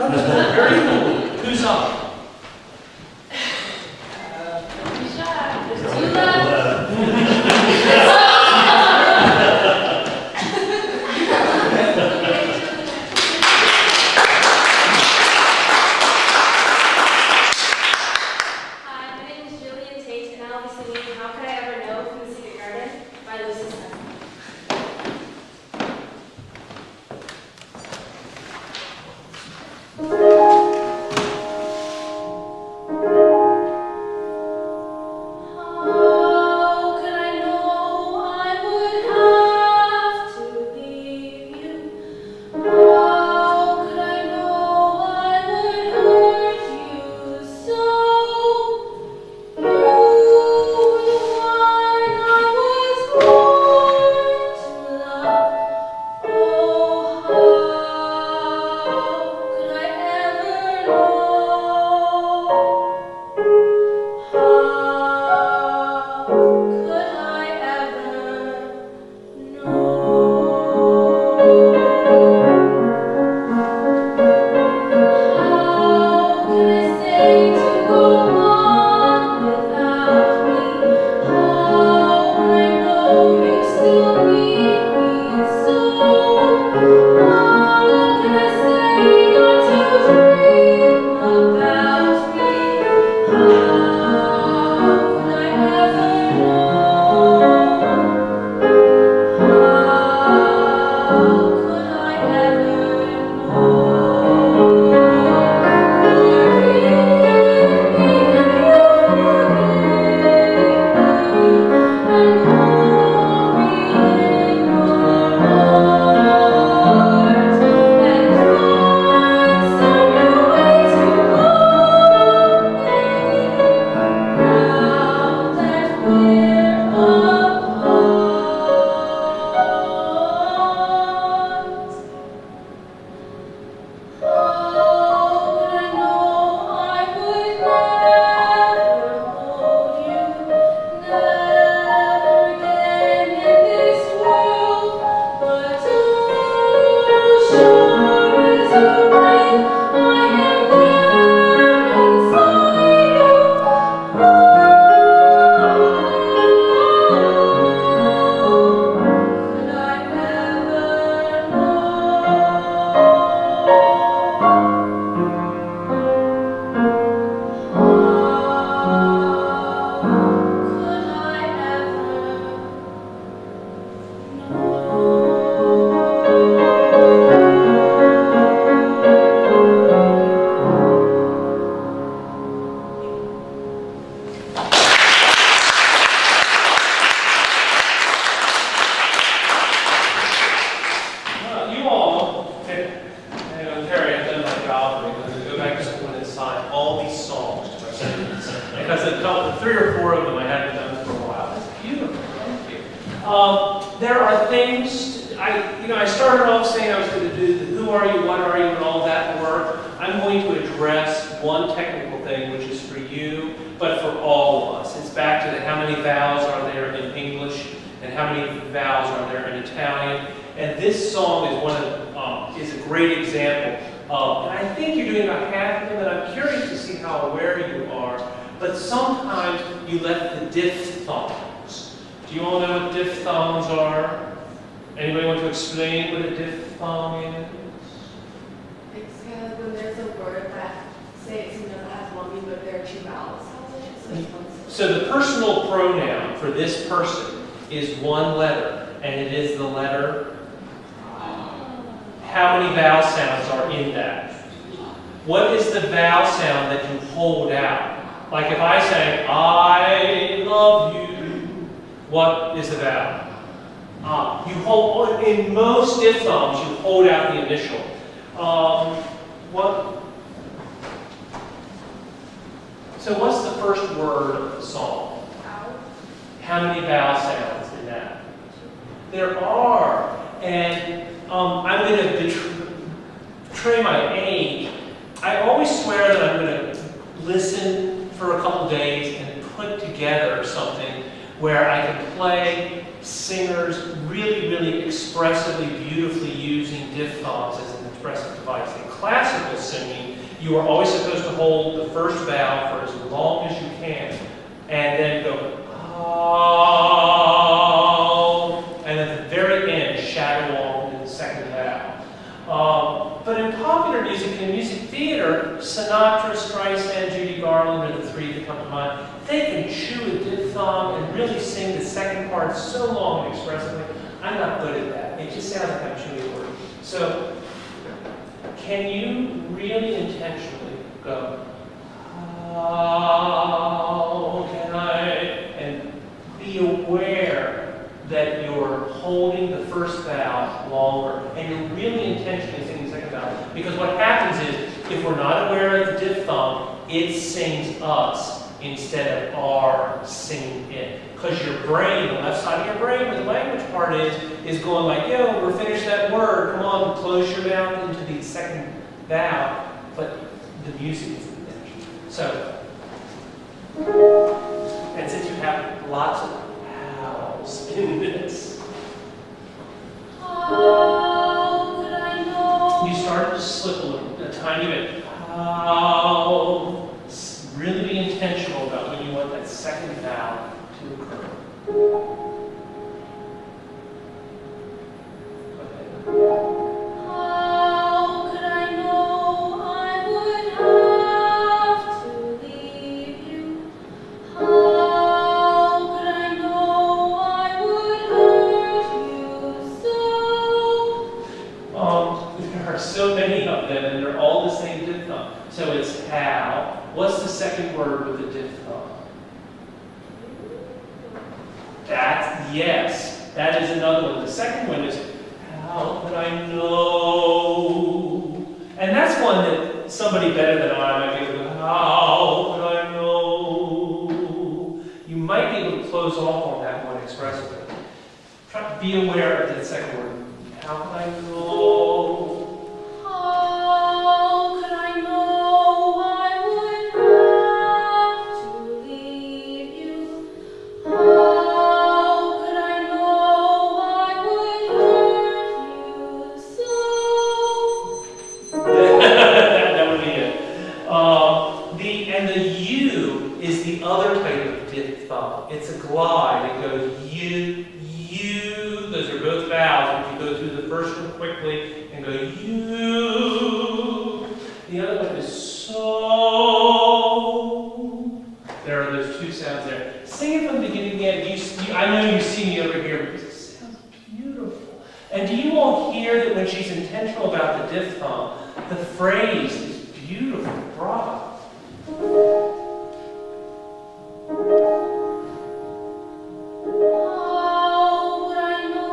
Very cool. Who's up? Hi, my name is Jillian Tate, and I'll be singing How Could I Ever Know from the Secret Garden by Lucy Smith. How could I know I would have to leave you? How could I know I would hurt you so? You were the one I was born to love. Oh, how could I ever know? How could I ever know? How can I say to go on without me? How when I know you still need me so? How can I say not to dream about me? How could I ever know? How could I ever know? Forgive me, can you forgive me? And hold me in your arms and find some new way to love me now that we're apart. How could I know I would never hold you, never again in this world, but oh, sure as you breathe, I am there inside you. Could I ever You all, and Terry, I've done my job. I'm going to go back to school and assign all these songs to my students. Because a couple, 3 or 4 of them I haven't done for a while. It's beautiful. Thank you. There are things, I started off saying I was going to do the who are you, what are you, and all that work. I'm going to address one technical thing, which is for you, but for all of us. It's back to the how many vowels are there in English and how many vowels are there in Italian. And this song is a great example of, and I think you're doing about half of them, and I'm curious to see how aware you are, but sometimes you let the diphthongs. Do you all know what diphthongs are? Anybody want to explain what a diphthong is? It's kind of when there's a word that, say it's something that has one meaning, but there are 2 vowels. So it's one syllable. So the personal pronoun for this person is one letter, and it is the letter. How many vowel sounds are in that? What is the vowel sound that you hold out? Like if I say, I love you, what is the vowel? You hold, in most diphthongs, you hold out the initial. So what's the first word of the song? How many vowel sounds in that? There are. And I'm going to betray my age. I always swear that I'm going to listen for a couple days and put together something where I can play singers really, really expressively, beautifully using diphthongs as an expressive device. In classical singing, you are always supposed to hold the first vowel for as long as you can, and then go, oh, and at the very end, shadow on in the second vowel. But in popular music and in music theater, Sinatra, Streisand, Judy Garland are the three that come to mind. They can chew a diphthong and really sing the second part so long and expressively. I'm not good at that. It just sounds like I'm chewing a word. So, can you really intentionally go, how can I, and be aware that you're holding the first vowel longer, and you're really intentionally singing the second vowel. Because what happens is, if we're not aware of the diphthong, it sings us instead of our singing it. Because your brain, the left side of your brain, where the language part is going like, yo, we're finished that word, come on, close your mouth into the second vowel, but the music is finished. So, and since you have lots of vowels in this, How could I know? you start to slip a tiny bit. How, really be intentional about when you want that second vowel to occur. How could I know I would have to leave you? How could I know I would hurt you so? There are so many of them, and they're all the same diphthong. So it's how. What's the second word with the diphthong? Yes, that is another one. The second one is, how could I know? And that's one that somebody better than I might be able to go, how could I know? You might be able to close off on that one expressively. Try to be aware of the second word. How could I know? How could I know I would have to leave you? How could I know I would hurt you so? That would be it. And the U is the other type of diphthong. It's a glide. It goes you. Those are both vowels. If you go through the first one quickly and go you. The other one is so. There are those two sounds there. Sing it from the beginning again. I know you see me over here because it sounds beautiful. And do you all hear that when she's intentional about the diphthong, the phrase is beautiful? Bravo. How would I know?